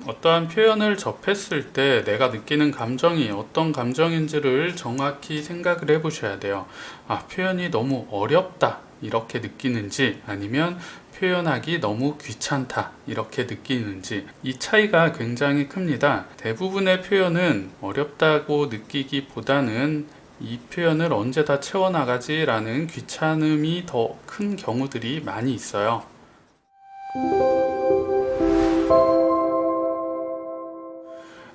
어떠한 표현을 접했을 때 내가 느끼는 감정이 어떤 감정인지를 정확히 생각을 해 보셔야 돼요. 표현이 너무 어렵다 이렇게 느끼는지, 아니면 표현하기 너무 귀찮다 이렇게 느끼는지, 이 차이가 굉장히 큽니다. 대부분의 표현은 어렵다고 느끼기보다는 이 표현을 언제 다 채워나가지 라는 귀찮음이 더 큰 경우들이 많이 있어요.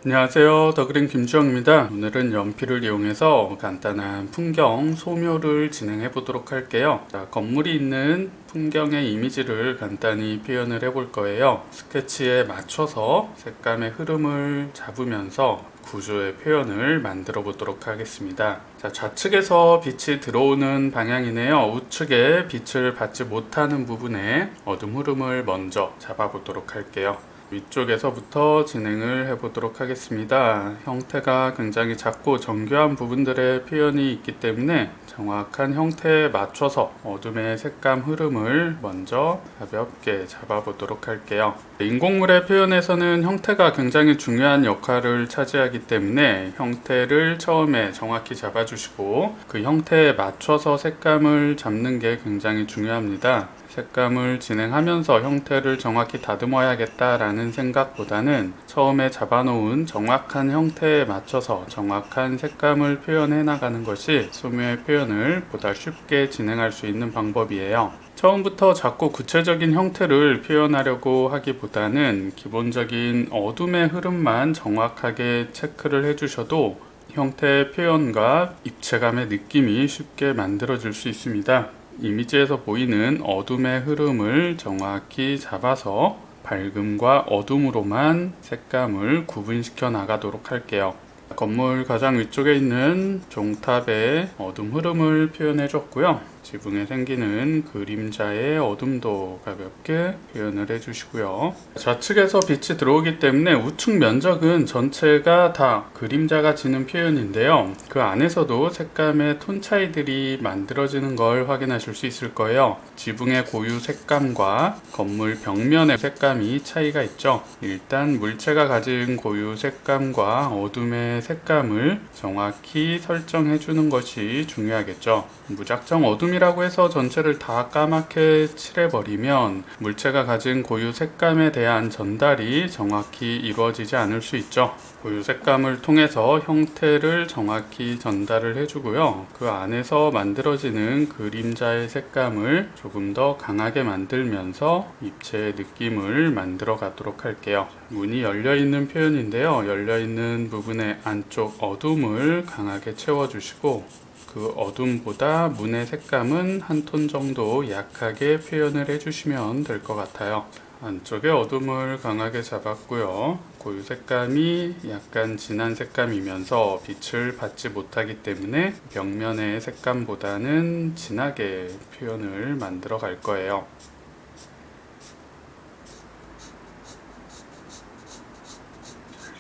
안녕하세요, 더그린 김주영입니다. 오늘은 연필을 이용해서 간단한 풍경 소묘를 진행해 보도록 할게요. 건물이 있는 풍경의 이미지를 간단히 표현을 해 볼 거예요. 스케치에 맞춰서 색감의 흐름을 잡으면서 구조의 표현을 만들어 보도록 하겠습니다. 좌측에서 빛이 들어오는 방향이네요. 우측에 빛을 받지 못하는 부분에 어둠 흐름을 먼저 잡아 보도록 할게요. 위쪽에서부터 진행을 해보도록 하겠습니다. 형태가 굉장히 작고 정교한 부분들의 표현이 있기 때문에 정확한 형태에 맞춰서 어둠의 색감 흐름을 먼저 가볍게 잡아보도록 할게요. 인공물의 표현에서는 형태가 굉장히 중요한 역할을 차지하기 때문에 형태를 처음에 정확히 잡아주시고 그 형태에 맞춰서 색감을 잡는 게 굉장히 중요합니다. 색감을 진행하면서 형태를 정확히 다듬어야겠다라는 생각보다는 처음에 잡아놓은 정확한 형태에 맞춰서 정확한 색감을 표현해 나가는 것이 소묘의 표현을 보다 쉽게 진행할 수 있는 방법이에요. 처음부터 작고 구체적인 형태를 표현하려고 하기보다는 기본적인 어둠의 흐름만 정확하게 체크를 해주셔도 형태의 표현과 입체감의 느낌이 쉽게 만들어질 수 있습니다. 이미지에서 보이는 어둠의 흐름을 정확히 잡아서 밝음과 어둠으로만 색감을 구분시켜 나가도록 할게요. 건물 가장 위쪽에 있는 종탑의 어둠 흐름을 표현해 줬고요. 지붕에 생기는 그림자의 어둠도 가볍게 표현을 해주시고요. 좌측에서 빛이 들어오기 때문에 우측 면적은 전체가 다 그림자가 지는 표현인데요. 그 안에서도 색감의 톤 차이들이 만들어지는 걸 확인하실 수 있을 거예요. 지붕의 고유 색감과 건물 벽면의 색감이 차이가 있죠. 일단 물체가 가진 고유 색감과 어둠의 색감을 정확히 설정해 주는 것이 중요하겠죠. 무작정 어둠이라고 해서 전체를 다 까맣게 칠해버리면 물체가 가진 고유 색감에 대한 전달이 정확히 이루어지지 않을 수 있죠. 고유 색감을 통해서 형태를 정확히 전달을 해주고요. 그 안에서 만들어지는 그림자의 색감을 조금 더 강하게 만들면서 입체의 느낌을 만들어 가도록 할게요. 문이 열려있는 표현인데요. 열려있는 부분의 안쪽 어둠을 강하게 채워주시고 그 어둠보다 문의 색감은 한 톤 정도 약하게 표현을 해주시면 될 것 같아요. 안쪽에 어둠을 강하게 잡았고요. 고유 색감이 약간 진한 색감이면서 빛을 받지 못하기 때문에 벽면의 색감보다는 진하게 표현을 만들어 갈 거예요.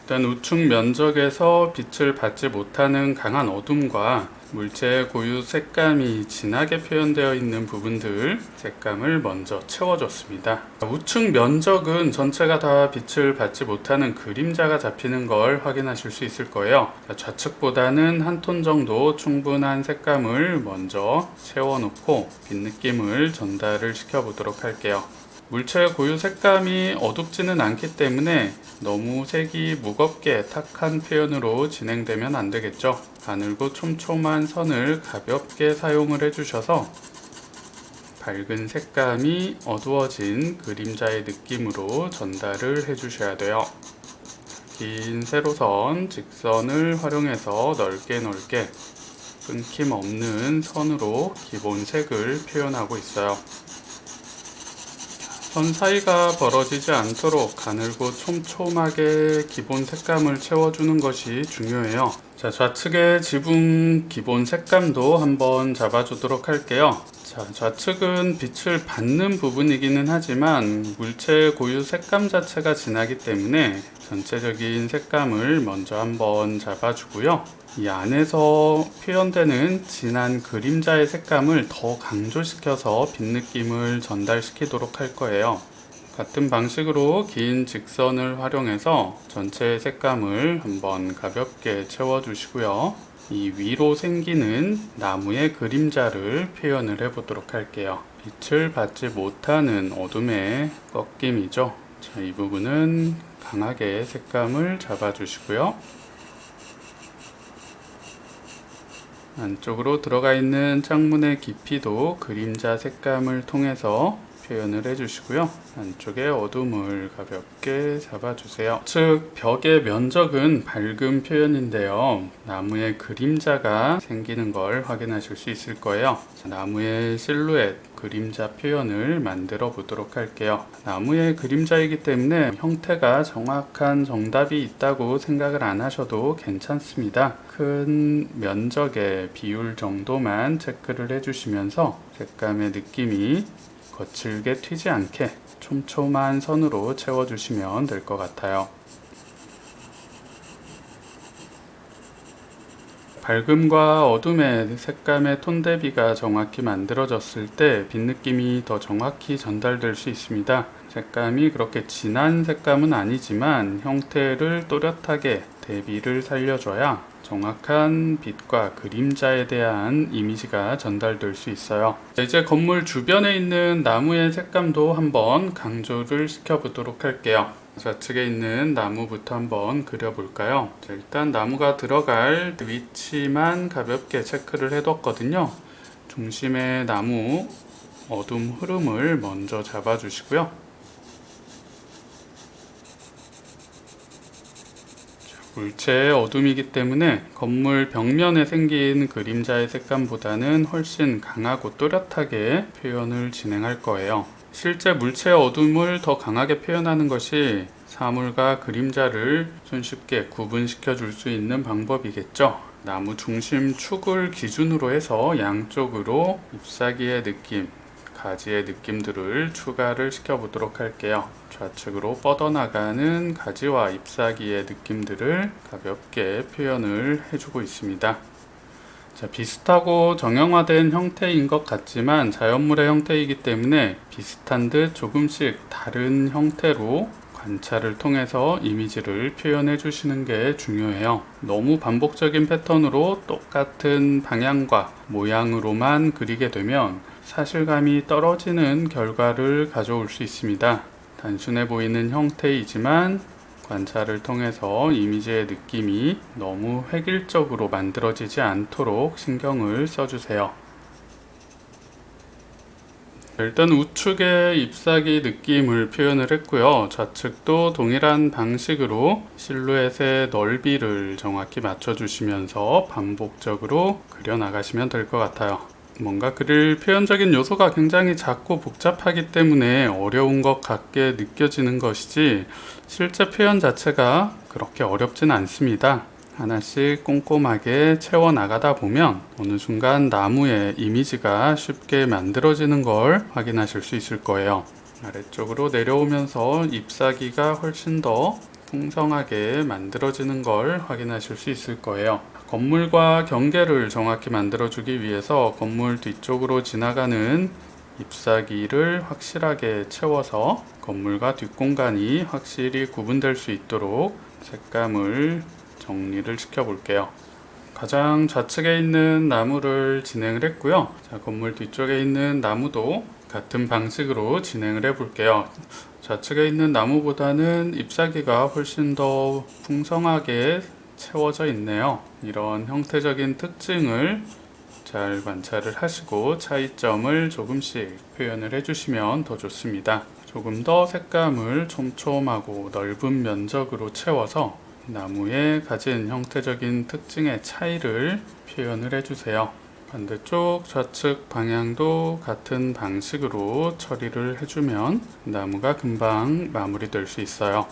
일단 우측 면적에서 빛을 받지 못하는 강한 어둠과 물체의 고유 색감이 진하게 표현되어 있는 부분들 색감을 먼저 채워줬습니다. 우측 면적은 전체가 다 빛을 받지 못하는 그림자가 잡히는 걸 확인하실 수 있을 거예요. 좌측보다는 한 톤 정도 충분한 색감을 먼저 채워놓고 빛 느낌을 전달을 시켜보도록 할게요. 물체의 고유 색감이 어둡지는 않기 때문에 너무 색이 무겁게 탁한 표현으로 진행되면 안 되겠죠. 가늘고 촘촘한 선을 가볍게 사용을 해주셔서 밝은 색감이 어두워진 그림자의 느낌으로 전달을 해주셔야 돼요. 긴 세로선, 직선을 활용해서 넓게 끊김없는 선으로 기본 색을 표현하고 있어요. 선 사이가 벌어지지 않도록 가늘고 촘촘하게 기본 색감을 채워주는 것이 중요해요. 좌측의 지붕 기본 색감도 한번 잡아주도록 할게요. 좌측은 빛을 받는 부분이기는 하지만 물체의 고유 색감 자체가 진하기 때문에 전체적인 색감을 먼저 한번 잡아주고요. 이 안에서 표현되는 진한 그림자의 색감을 더 강조시켜서 빛 느낌을 전달시키도록 할 거예요. 같은 방식으로 긴 직선을 활용해서 전체 색감을 한번 가볍게 채워주시고요. 이 위로 생기는 나무의 그림자를 표현을 해보도록 할게요. 빛을 받지 못하는 어둠의 꺾임이죠. 자, 이 부분은 강하게 색감을 잡아주시고요. 안쪽으로 들어가 있는 창문의 깊이도 그림자 색감을 통해서 표현을 해주시고요. 안쪽에 어둠을 가볍게 잡아주세요. 즉 벽의 면적은 밝은 표현인데요. 나무의 그림자가 생기는 걸 확인하실 수 있을 거예요. 나무의 실루엣, 그림자 표현을 만들어 보도록 할게요. 나무의 그림자이기 때문에 형태가 정확한 정답이 있다고 생각을 안 하셔도 괜찮습니다. 큰 면적의 비율 정도만 체크를 해주시면서 색감의 느낌이 거칠게 튀지 않게 촘촘한 선으로 채워주시면 될 것 같아요. 밝음과 어둠의 색감의 톤 대비가 정확히 만들어졌을 때 빛 느낌이 더 정확히 전달될 수 있습니다. 색감이 그렇게 진한 색감은 아니지만 형태를 또렷하게 대비를 살려줘야 정확한 빛과 그림자에 대한 이미지가 전달될 수 있어요. 이제 건물 주변에 있는 나무의 색감도 한번 강조를 시켜보도록 할게요. 좌측에 있는 나무부터 한번 그려볼까요? 자, 일단 나무가 들어갈 위치만 가볍게 체크를 해뒀거든요. 중심의 나무 어둠 흐름을 먼저 잡아주시고요. 물체의 어둠이기 때문에 건물 벽면에 생긴 그림자의 색감보다는 훨씬 강하고 또렷하게 표현을 진행할 거예요. 실제 물체의 어둠을 더 강하게 표현하는 것이 사물과 그림자를 손쉽게 구분시켜 줄 수 있는 방법이겠죠. 나무 중심 축을 기준으로 해서 양쪽으로 잎사귀의 느낌, 가지의 느낌들을 추가를 시켜보도록 할게요. 좌측으로 뻗어나가는 가지와 잎사귀의 느낌들을 가볍게 표현을 해주고 있습니다. 자, 비슷하고 정형화된 형태인 것 같지만 자연물의 형태이기 때문에 비슷한 듯 조금씩 다른 형태로 관찰을 통해서 이미지를 표현해 주시는 게 중요해요. 너무 반복적인 패턴으로 똑같은 방향과 모양으로만 그리게 되면 사실감이 떨어지는 결과를 가져올 수 있습니다. 단순해 보이는 형태이지만 관찰을 통해서 이미지의 느낌이 너무 획일적으로 만들어지지 않도록 신경을 써주세요. 일단 우측의 잎사귀 느낌을 표현을 했고요. 좌측도 동일한 방식으로 실루엣의 넓이를 정확히 맞춰주시면서 반복적으로 그려나가시면 될 것 같아요. 뭔가 그릴 표현적인 요소가 굉장히 작고 복잡하기 때문에 어려운 것 같게 느껴지는 것이지 실제 표현 자체가 그렇게 어렵진 않습니다. 하나씩 꼼꼼하게 채워나가다 보면 어느 순간 나무의 이미지가 쉽게 만들어지는 걸 확인하실 수 있을 거예요. 아래쪽으로 내려오면서 잎사귀가 훨씬 더 풍성하게 만들어지는 걸 확인하실 수 있을 거예요. 건물과 경계를 정확히 만들어주기 위해서 건물 뒤쪽으로 지나가는 잎사귀를 확실하게 채워서 건물과 뒷공간이 확실히 구분될 수 있도록 색감을 정리를 시켜 볼게요. 가장 좌측에 있는 나무를 진행을 했고요. 자, 건물 뒤쪽에 있는 나무도 같은 방식으로 진행을 해 볼게요. 좌측에 있는 나무보다는 잎사귀가 훨씬 더 풍성하게 채워져 있네요. 이런 형태적인 특징을 잘 관찰을 하시고 차이점을 조금씩 표현을 해주시면 더 좋습니다. 조금 더 색감을 촘촘하고 넓은 면적으로 채워서 나무에 가진 형태적인 특징의 차이를 표현을 해주세요. 반대쪽 좌측 방향도 같은 방식으로 처리를 해주면 나무가 금방 마무리될 수 있어요.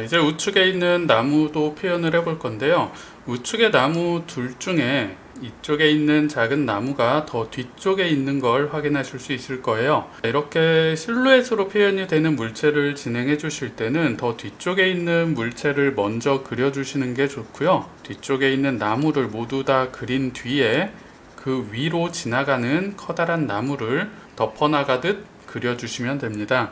이제 우측에 있는 나무도 표현을 해볼 건데요. 우측의 나무 둘 중에 이쪽에 있는 작은 나무가 더 뒤쪽에 있는 걸 확인하실 수 있을 거예요. 이렇게 실루엣으로 표현이 되는 물체를 진행해 주실 때는 더 뒤쪽에 있는 물체를 먼저 그려주시는 게 좋고요. 뒤쪽에 있는 나무를 모두 다 그린 뒤에 그 위로 지나가는 커다란 나무를 덮어나가듯 그려주시면 됩니다.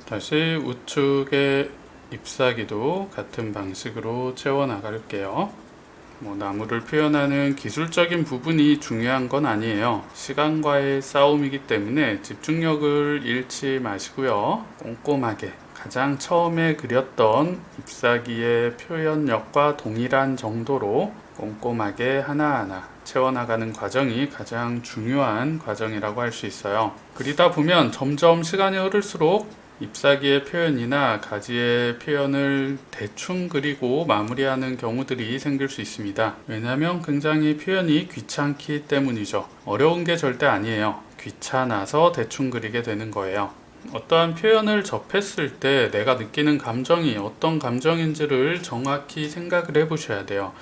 다시 우측의 잎사귀도 같은 방식으로 채워 나갈게요. 나무를 표현하는 기술적인 부분이 중요한 건 아니에요. 시간과의 싸움이기 때문에 집중력을 잃지 마시고요. 꼼꼼하게 가장 처음에 그렸던 잎사귀의 표현력과 동일한 정도로 꼼꼼하게 하나하나 채워나가는 과정이 가장 중요한 과정이라고 할 수 있어요. 그리다 보면 점점 시간이 흐를수록 잎사귀의 표현이나 가지의 표현을 대충 그리고 마무리하는 경우들이 생길 수 있습니다. 왜냐하면 굉장히 표현이 귀찮기 때문이죠. 어려운 게 절대 아니에요. 귀찮아서 대충 그리게 되는 거예요. 어떠한 표현을 접했을 때 내가 느끼는 감정이 어떤 감정인지를 정확히 생각을 해보셔야 돼요.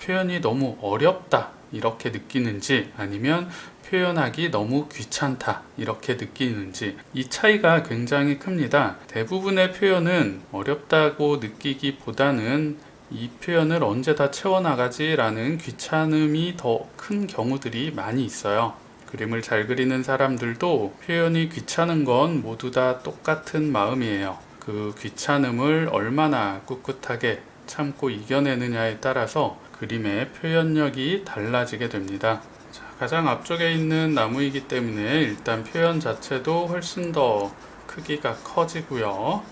표현이 너무 어렵다 이렇게 느끼는지, 아니면 표현하기 너무 귀찮다 이렇게 느끼는지, 이 차이가 굉장히 큽니다. 대부분의 표현은 어렵다고 느끼기보다는 이 표현을 언제 다 채워나가지 라는 귀찮음이 더 큰 경우들이 많이 있어요. 그림을 잘 그리는 사람들도 표현이 귀찮은 건 모두 다 똑같은 마음이에요. 그 귀찮음을 얼마나 꿋꿋하게 참고 이겨내느냐에 따라서 그림의 표현력이 달라지게 됩니다. 가장 앞쪽에 있는 나무이기 때문에 일단 표현 자체도 훨씬 더 크기가 커지고요.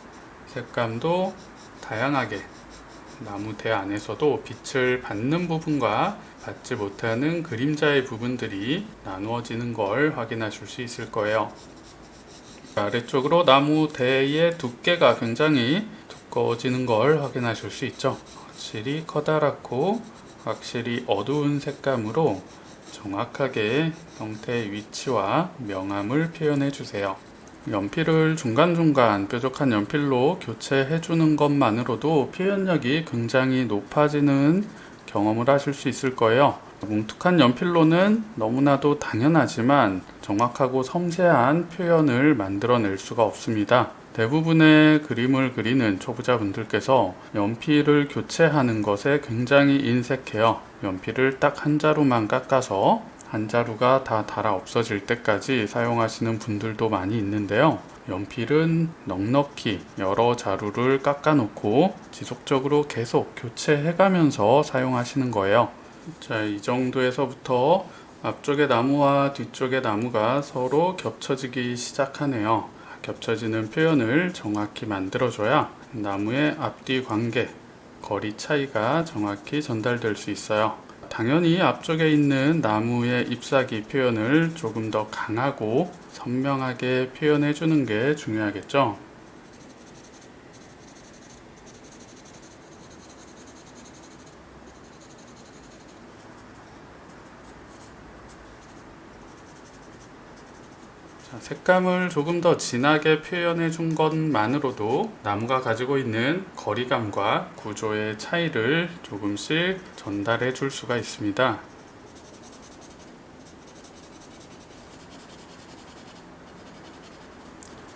색감도 다양하게 나무 대 안에서도 빛을 받는 부분과 받지 못하는 그림자의 부분들이 나누어지는 걸 확인하실 수 있을 거예요. 아래쪽으로 나무 대의 두께가 굉장히 두꺼워지는 걸 확인하실 수 있죠. 확실히 커다랗고 확실히 어두운 색감으로 정확하게 형태의 위치와 명암을 표현해 주세요. 연필을 중간중간 뾰족한 연필로 교체해 주는 것만으로도 표현력이 굉장히 높아지는 경험을 하실 수 있을 거예요. 뭉툭한 연필로는 너무나도 당연하지만 정확하고 섬세한 표현을 만들어낼 수가 없습니다. 대부분의 그림을 그리는 초보자분들께서 연필을 교체하는 것에 굉장히 인색해요. 연필을 딱 한 자루만 깎아서 한 자루가 다 닳아 없어질 때까지 사용하시는 분들도 많이 있는데요. 연필은 넉넉히 여러 자루를 깎아 놓고 지속적으로 계속 교체해 가면서 사용하시는 거예요. 자, 이 정도에서부터 앞쪽의 나무와 뒤쪽의 나무가 서로 겹쳐지기 시작하네요. 겹쳐지는 표현을 정확히 만들어줘야 나무의 앞뒤 관계, 거리 차이가 정확히 전달될 수 있어요. 당연히 앞쪽에 있는 나무의 잎사귀 표현을 조금 더 강하고 선명하게 표현해 주는 게 중요하겠죠. 색감을 조금 더 진하게 표현해 준 것만으로도 나무가 가지고 있는 거리감과 구조의 차이를 조금씩 전달해 줄 수가 있습니다.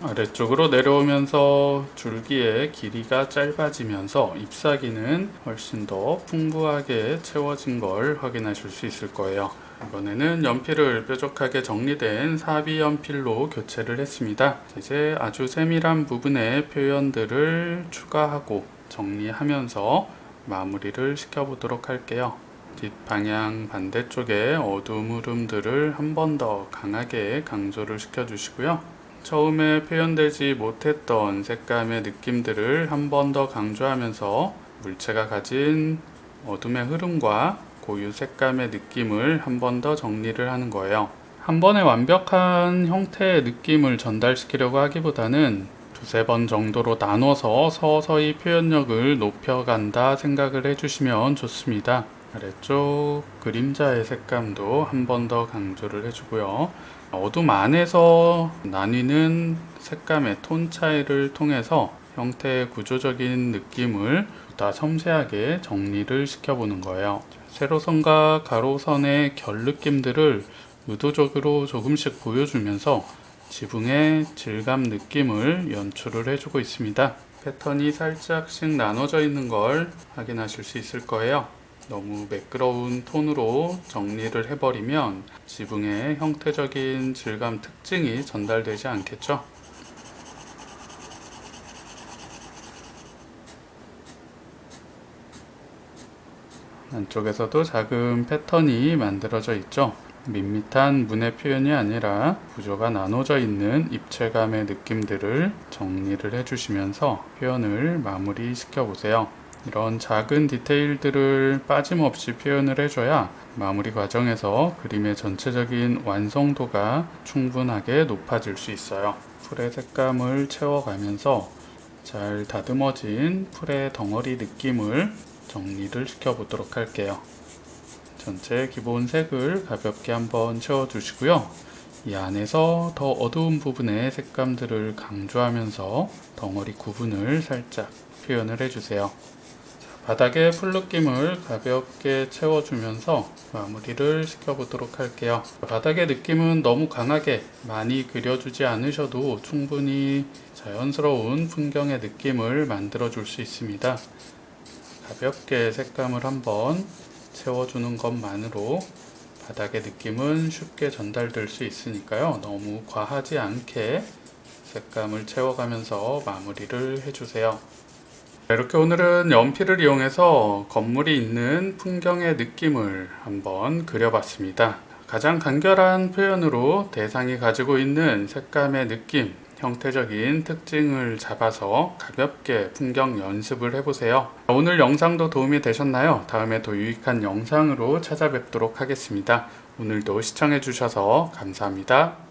아래쪽으로 내려오면서 줄기의 길이가 짧아지면서 잎사귀는 훨씬 더 풍부하게 채워진 걸 확인하실 수 있을 거예요. 이번에는 연필을 뾰족하게 정리된 사비 연필로 교체를 했습니다. 이제 아주 세밀한 부분의 표현들을 추가하고 정리하면서 마무리를 시켜보도록 할게요. 뒷방향 반대쪽에 어두운 흐름들을 한 번 더 강하게 강조를 시켜주시고요. 처음에 표현되지 못했던 색감의 느낌들을 한 번 더 강조하면서 물체가 가진 어둠의 흐름과 고유 색감의 느낌을 한 번 더 정리를 하는 거예요. 한 번에 완벽한 형태의 느낌을 전달시키려고 하기보다는 두세 번 정도로 나눠서 서서히 표현력을 높여간다 생각을 해주시면 좋습니다. 아래쪽 그림자의 색감도 한 번 더 강조를 해주고요. 어둠 안에서 나뉘는 색감의 톤 차이를 통해서 형태의 구조적인 느낌을 보다 섬세하게 정리를 시켜보는 거예요. 세로선과 가로선의 결 느낌들을 의도적으로 조금씩 보여주면서 지붕의 질감 느낌을 연출을 해주고 있습니다. 패턴이 살짝씩 나눠져 있는 걸 확인하실 수 있을 거예요. 너무 매끄러운 톤으로 정리를 해버리면 지붕의 형태적인 질감 특징이 전달되지 않겠죠. 안쪽에서도 작은 패턴이 만들어져 있죠. 밋밋한 문의 표현이 아니라 구조가 나눠져 있는 입체감의 느낌들을 정리를 해주시면서 표현을 마무리 시켜보세요. 이런 작은 디테일들을 빠짐없이 표현을 해줘야 마무리 과정에서 그림의 전체적인 완성도가 충분하게 높아질 수 있어요. 풀의 색감을 채워가면서 잘 다듬어진 풀의 덩어리 느낌을 정리를 시켜보도록 할게요. 전체 기본 색을 가볍게 한번 채워주시고요. 이 안에서 더 어두운 부분의 색감들을 강조하면서 덩어리 구분을 살짝 표현을 해주세요. 바닥에 풀 느낌을 가볍게 채워주면서 마무리를 시켜보도록 할게요. 바닥의 느낌은 너무 강하게 많이 그려주지 않으셔도 충분히 자연스러운 풍경의 느낌을 만들어줄 수 있습니다. 가볍게 색감을 한번 채워주는 것만으로 바닥의 느낌은 쉽게 전달될 수 있으니까요. 너무 과하지 않게 색감을 채워가면서 마무리를 해주세요. 이렇게 오늘은 연필을 이용해서 건물이 있는 풍경의 느낌을 한번 그려봤습니다. 가장 간결한 표현으로 대상이 가지고 있는 색감의 느낌, 형태적인 특징을 잡아서 가볍게 풍경 연습을 해보세요. 오늘 영상도 도움이 되셨나요? 다음에 더 유익한 영상으로 찾아뵙도록 하겠습니다. 오늘도 시청해주셔서 감사합니다.